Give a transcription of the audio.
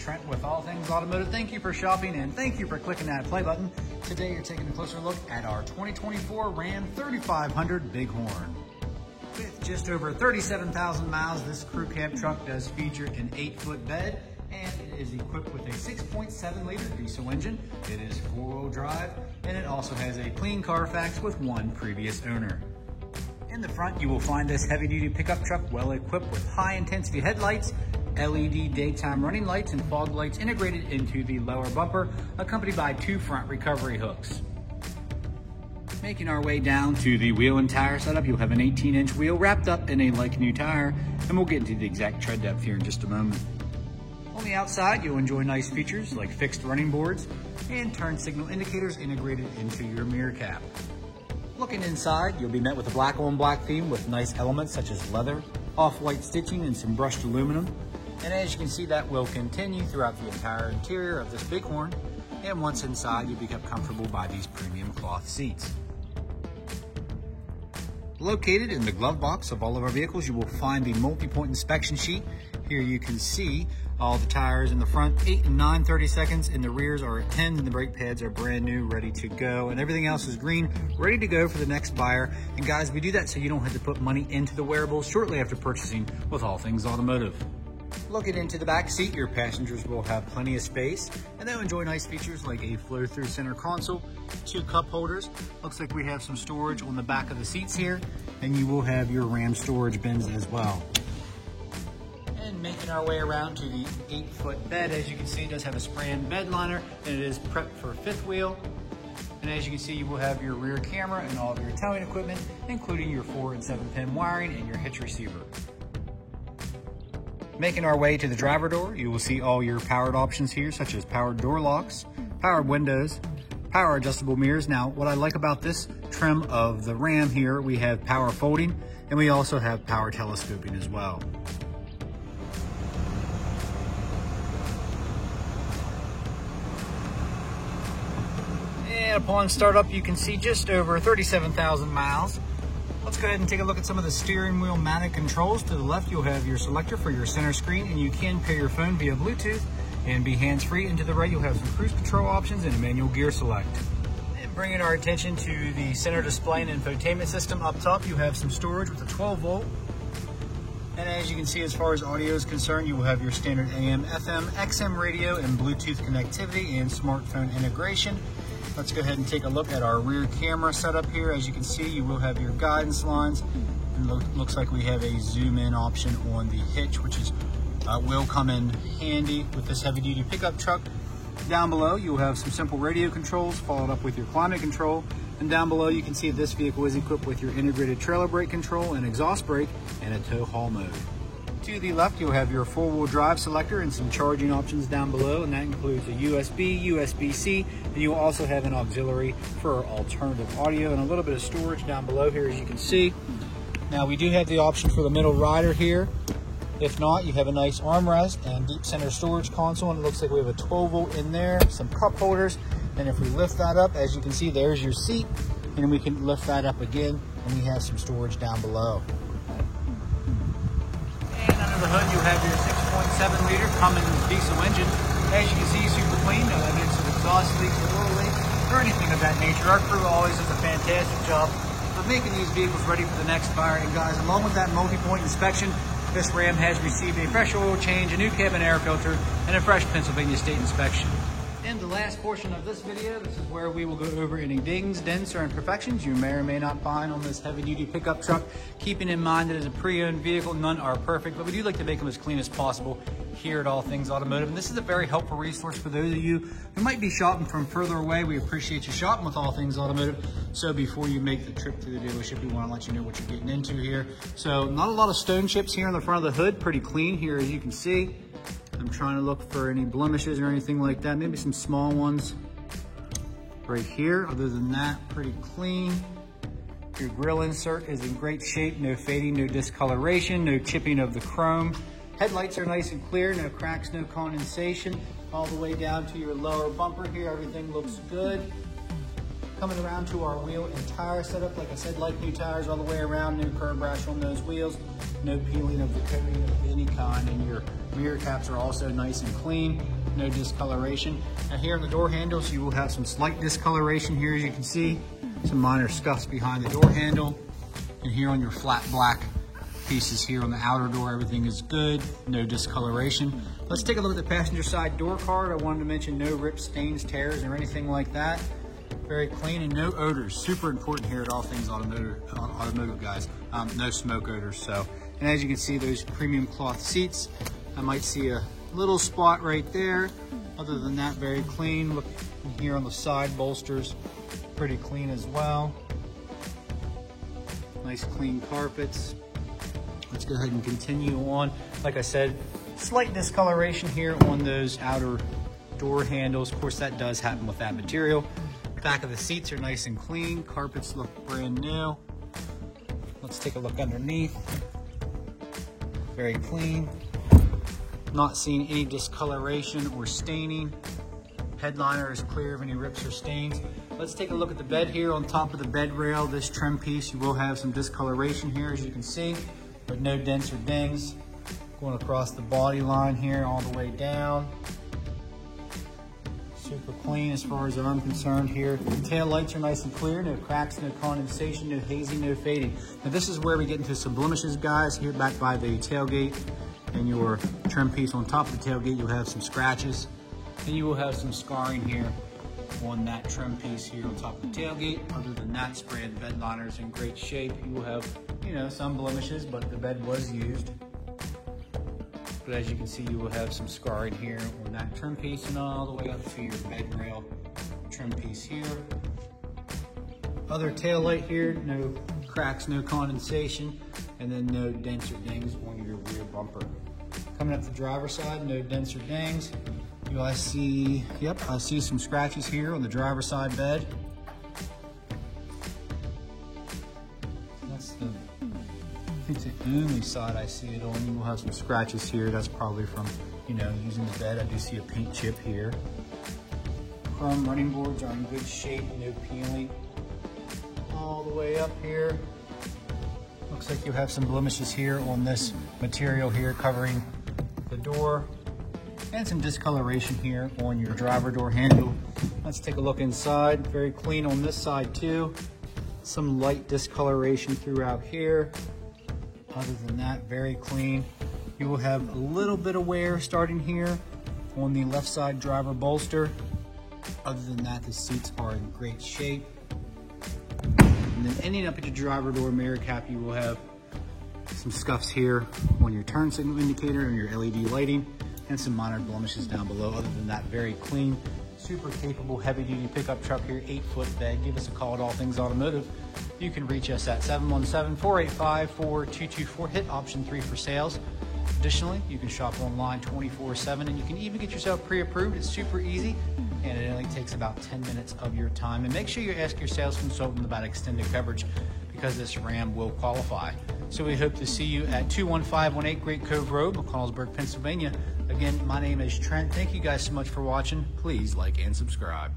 Trent with All Things Automotive. Thank you for shopping and thank you for clicking that play button. Today you're taking a closer look at our 2024 Ram 3500 Bighorn. With just over 37,000 miles, this crew cab truck does feature an 8-foot bed and it is equipped with a 6.7 liter diesel engine. It is 4-wheel drive and it also has a clean Carfax with one previous owner. In the front, you will find this heavy-duty pickup truck well equipped with high-intensity headlights, LED daytime running lights, and fog lights integrated into the lower bumper, accompanied by 2 front recovery hooks. Making our way down to the wheel and tire setup, you'll have an 18-inch wheel wrapped up in a like-new tire, and we'll get into the exact tread depth here in just a moment. On the outside, you'll enjoy nice features like fixed running boards and turn signal indicators integrated into your mirror cap. Looking inside, you'll be met with a black on black theme with nice elements such as leather, off-white stitching, and some brushed aluminum. And as you can see, that will continue throughout the entire interior of this Bighorn. And once inside, you'll be kept comfortable by these premium cloth seats. Located in the glove box of all of our vehicles, you will find the multi-point inspection sheet. Here you can see all the tires in the front, 8 and 9 30-seconds, and the rears are at 10, and the brake pads are brand new, ready to go, and everything else is green, ready to go for the next buyer. And guys, we do that so you don't have to put money into the wearables shortly after purchasing with All Things Automotive. Looking into the back seat, your passengers will have plenty of space, and they'll enjoy nice features like a flow-through center console, 2 cup holders. Looks like we have some storage on the back of the seats here, and you will have your Ram storage bins as well. Making our way around to the 8-foot bed. As you can see, it does have a spray-in bed liner and it is prepped for 5th wheel. And as you can see, you will have your rear camera and all of your towing equipment, including your 4 and 7-pin wiring and your hitch receiver. Making our way to the driver door, you will see all your powered options here, such as powered door locks, powered windows, power adjustable mirrors. Now, what I like about this trim of the Ram here, we have power folding and we also have power telescoping as well. And upon startup, you can see just over 37,000 miles. Let's go ahead and take a look at some of the steering wheel mounted controls. To the left, you'll have your selector for your center screen, and you can pair your phone via Bluetooth and be hands-free. And to the right, you'll have some cruise control options and a manual gear select. And bringing our attention to the center display and infotainment system, up top, you have some storage with a 12-volt. And as you can see, as far as audio is concerned, you will have your standard AM, FM, XM radio, and Bluetooth connectivity and smartphone integration. Let's go ahead and take a look at our rear camera setup here. As you can see, you will have your guidance lines. And looks like we have a zoom in option on the hitch, which is will come in handy with this heavy duty pickup truck. Down below, you will have some simple radio controls followed up with your climate control. And down below, you can see this vehicle is equipped with your integrated trailer brake control and exhaust brake and a tow haul mode. To the left, you'll have your 4-wheel drive selector and some charging options down below, and that includes a USB, USB-C, and you'll also have an auxiliary for alternative audio and a little bit of storage down below here, as you can see. Now, we do have the option for the middle rider here. If not, you have a nice armrest and deep center storage console, and it looks like we have a 12-volt in there, some cup holders, and if we lift that up, as you can see, there's your seat, and we can lift that up again, and we have some storage down below. The hood, you have your 6.7 liter Cummins diesel engine. As you can see, super clean, no evidence of exhaust leaks or oil leaks or anything of that nature. Our crew always does a fantastic job of making these vehicles ready for the next buyer. And guys, along with that multi-point inspection, this Ram has received a fresh oil change, a new cabin air filter, and a fresh Pennsylvania state inspection. In the last portion of this video, this is where we will go over any dings, dents, or imperfections you may or may not find on this heavy-duty pickup truck. Keeping in mind that as a pre-owned vehicle, none are perfect, but we do like to make them as clean as possible here at All Things Automotive. And this is a very helpful resource for those of you who might be shopping from further away. We appreciate you shopping with All Things Automotive. So before you make the trip to the dealership, we want to let you know what you're getting into here. So not a lot of stone chips here on the front of the hood, pretty clean here as you can see. I'm trying to look for any blemishes or anything like that. Maybe some small ones right here. Other than that, pretty clean. Your grill insert is in great shape. No fading, no discoloration, no chipping of the chrome. Headlights are nice and clear. No cracks, no condensation. All the way down to your lower bumper here, everything looks good. Coming around to our wheel and tire setup, like I said, like new tires all the way around, new curb rash on those wheels, no peeling of the coating of any kind, and your mirror caps are also nice and clean, no discoloration. Now here on the door handles, you will have some slight discoloration here, as you can see, some minor scuffs behind the door handle, and here on your flat black pieces here on the outer door, everything is good, no discoloration. Let's take a look at the passenger side door card. I wanted to mention no rips, stains, tears, or anything like that. Very clean and no odors. Super important here at All Things Automotive, guys. No smoke odors. So, and as you can see, those premium cloth seats. I might see a little spot right there. Other than that, very clean. Look here on the side bolsters, pretty clean as well. Nice clean carpets. Let's go ahead and continue on. Like I said, slight discoloration here on those outer door handles. Of course, that does happen with that material. Back of the seats are nice and clean. Carpets look brand new. Let's take a look underneath. Very clean. Not seeing any discoloration or staining. Headliner is clear of any rips or stains. Let's take a look at the bed here. On top of the bed rail, this trim piece, you will have some discoloration here, as you can see, but no dents or dings. Going across the body line here all the way down. Super clean as far as I'm concerned here. The tail lights are nice and clear, no cracks, no condensation, no hazing, no fading. Now this is where we get into some blemishes, guys. Here back by the tailgate and your trim piece on top of the tailgate, you'll have some scratches. And you will have some scarring here on that trim piece here on top of the tailgate. Other than that, spray and bed liner is in great shape. You will have, you know, some blemishes, but the bed was used. But as you can see, you will have some scarring here on that trim piece and all the way up to your bed rail trim piece here. Other tail light here, no cracks, no condensation, and then no dents or dings on your rear bumper. Coming up the driver's side, no dents or dings. I see some scratches here on the driver's side bed. That's I think it's the only side I see it on. You will have some scratches here. That's probably from, you know, using the bed. I do see a paint chip here. Chrome running boards are in good shape, no peeling. All the way up here. Looks like you have some blemishes here on this material here covering the door. And some discoloration here on your driver door handle. Let's take a look inside. Very clean on this side too. Some light discoloration throughout here. Other than that, very clean. You will have a little bit of wear starting here on the left side driver bolster. Other than that, the seats are in great shape. And then ending up at your driver door mirror cap, you will have some scuffs here on your turn signal indicator and your LED lighting, and some minor blemishes down below. Other than that, very clean, super capable heavy duty pickup truck here, 8-foot bed. Give us a call at All Things Automotive. You can reach us at 717-485-4224, hit option 3 for sales. Additionally, you can shop online 24/7, and you can even get yourself pre-approved. It's super easy, and it only takes about 10 minutes of your time. And make sure you ask your sales consultant about extended coverage, because this Ram will qualify. So we hope to see you at 21518 Great Cove Road, McConnellsburg, Pennsylvania. Again, my name is Trent. Thank you guys so much for watching. Please like and subscribe.